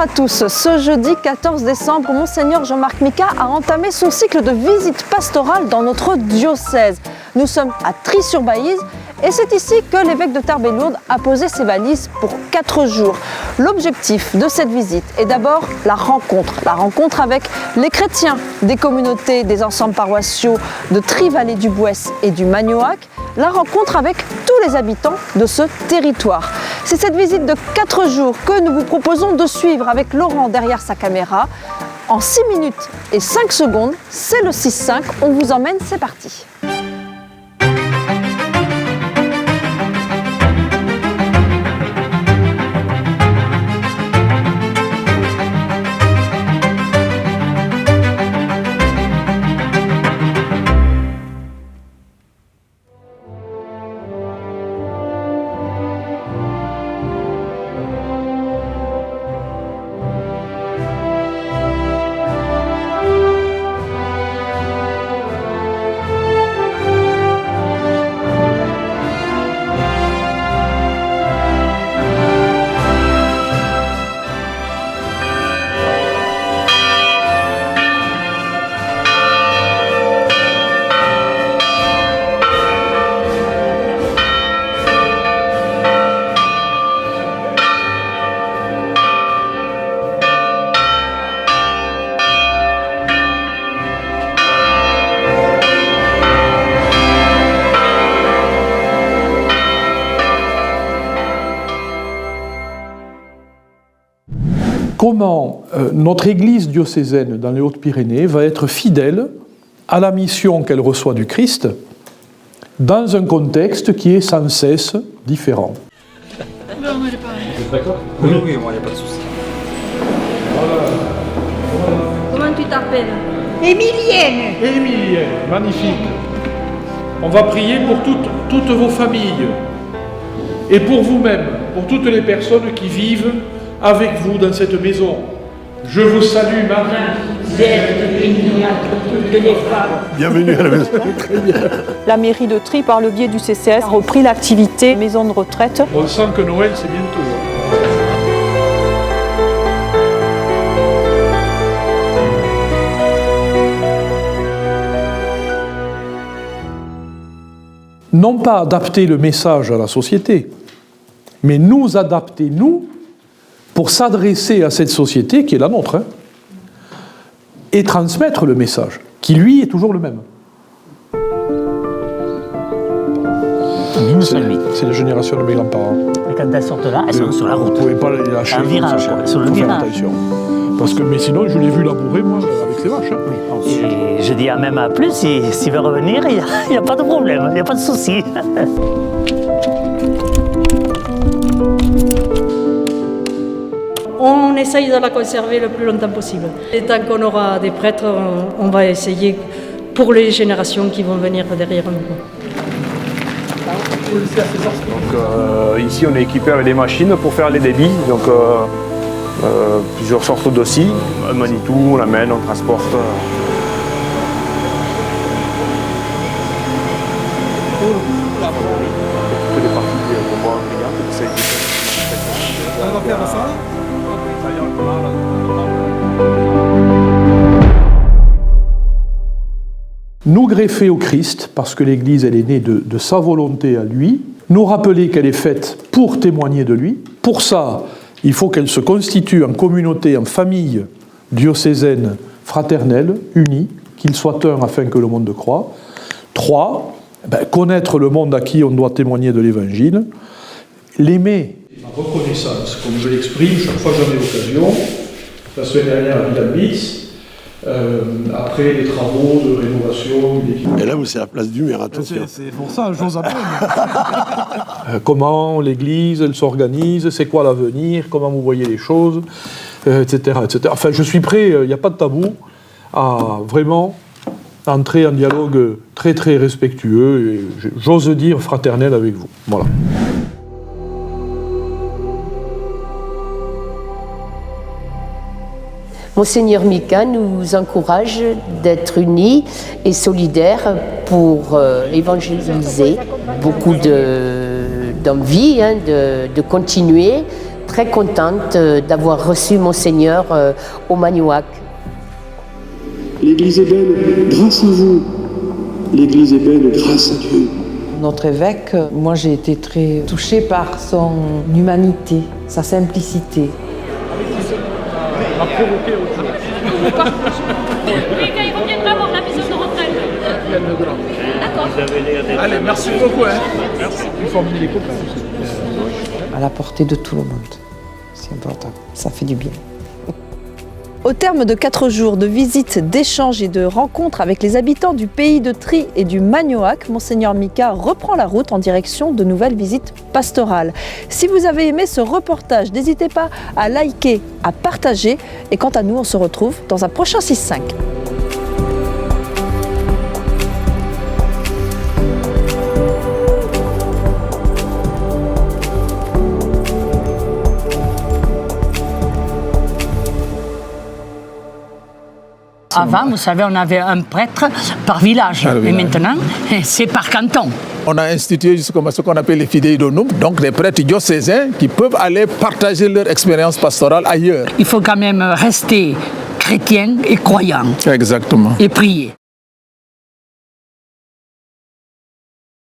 à tous. Ce jeudi 14 décembre, Monseigneur Jean-Marc Micas a entamé son cycle de visites pastorales dans notre diocèse. Nous sommes à Trie-sur-Baïse et c'est ici que l'évêque de Tarbes et Lourdes a posé ses valises pour 4 jours. L'objectif de cette visite est d'abord la rencontre avec les chrétiens des communautés des ensembles paroissiaux de Trie-Vallée du Bouès et du Magnoac, la rencontre avec tous les habitants de ce territoire. C'est cette visite de 4 jours que nous vous proposons de suivre avec Laurent derrière sa caméra. En 6 minutes et 5 secondes, c'est le 6-5, on vous emmène, c'est parti. Comment notre Église diocésaine dans les Hautes-Pyrénées va être fidèle à la mission qu'elle reçoit du Christ dans un contexte qui est sans cesse différent. Mais on est pareil. D'accord ? Oui, moi, il n'y a pas de souci. Comment tu t'appelles? Émilienne. Émilienne, magnifique. On va prier pour toutes vos familles et pour vous-même, pour toutes les personnes qui vivent avec vous dans cette maison. Je vous salue, Marie. Vous êtes bénie entre toutes les femmes. Bienvenue à la maison. La mairie de Trie, par le biais du CCS, a repris l'activité maison de retraite. On sent que Noël, c'est bientôt. Non pas adapter le message à la société, mais nous adapter, nous, pour s'adresser à cette société qui est la nôtre, et transmettre le message, qui lui est toujours le même. C'est la génération de mes grands-parents. Et quand elles sortent là, elles sont sur la route. Vous ne pouvez pas les lâcher. Un virage, sur le faut faire virage. attention. Parce que, mais sinon, je l'ai vu labourer, moi, avec ses vaches. Et je dis même à plus, s'il veut revenir, il n'y a pas de problème, il n'y a pas de souci. On essaye de la conserver le plus longtemps possible. Et tant qu'on aura des prêtres, on va essayer pour les générations qui vont venir derrière nous. Donc, ici, on est équipé avec des machines pour faire les débits. Donc, plusieurs sortes d'ossis. Un Manitou, on l'amène, on transporte. Toutes les parties qu'on voit en client. On va faire ça. Nous greffer au Christ, parce que l'Église elle est née de sa volonté à lui, nous rappeler qu'elle est faite pour témoigner de lui. Pour ça, il faut qu'elle se constitue en communauté, en famille diocésaine fraternelle, unie, qu'il soit un afin que le monde croie. 3, connaître le monde à qui on doit témoigner de l'Évangile. L'aimer. Ma reconnaissance, comme je l'exprime chaque fois que j'en ai l'occasion, la semaine dernière à Villambis, après les travaux de rénovation. Et là, c'est la place du maire, attention. C'est pour ça, j'ose à peine. Comment l'Église, elle s'organise, c'est quoi l'avenir, comment vous voyez les choses, etc., etc. Enfin, je suis prêt, il n'y a pas de tabou, à vraiment entrer en dialogue très, très respectueux et, j'ose dire, fraternel avec vous. Voilà. Monseigneur Micas nous encourage d'être unis et solidaires pour évangéliser. Beaucoup d'envie de continuer très contente d'avoir reçu Monseigneur au Magnoac. L'Église est belle grâce à vous. L'Église est belle grâce à Dieu. Notre évêque, moi j'ai été très touchée par son humanité, sa simplicité. Oui, quand il reviendra voir la maison de retraite. D'accord. Allez, merci beaucoup. Merci. À la portée de tout le monde. C'est important, ça fait du bien. Au terme de 4 jours de visites, d'échanges et de rencontres avec les habitants du pays de Trie et du Magnoac, Monseigneur Mika reprend la route en direction de nouvelles visites pastorales. Si vous avez aimé ce reportage, n'hésitez pas à liker, à partager. Et quant à nous, on se retrouve dans un prochain 6-5. Avant, vous savez, on avait un prêtre par village. Et maintenant, c'est par canton. On a institué justement ce qu'on appelle les fidei donum, donc des prêtres diocésains qui peuvent aller partager leur expérience pastorale ailleurs. Il faut quand même rester chrétien et croyant. Exactement. Et prier.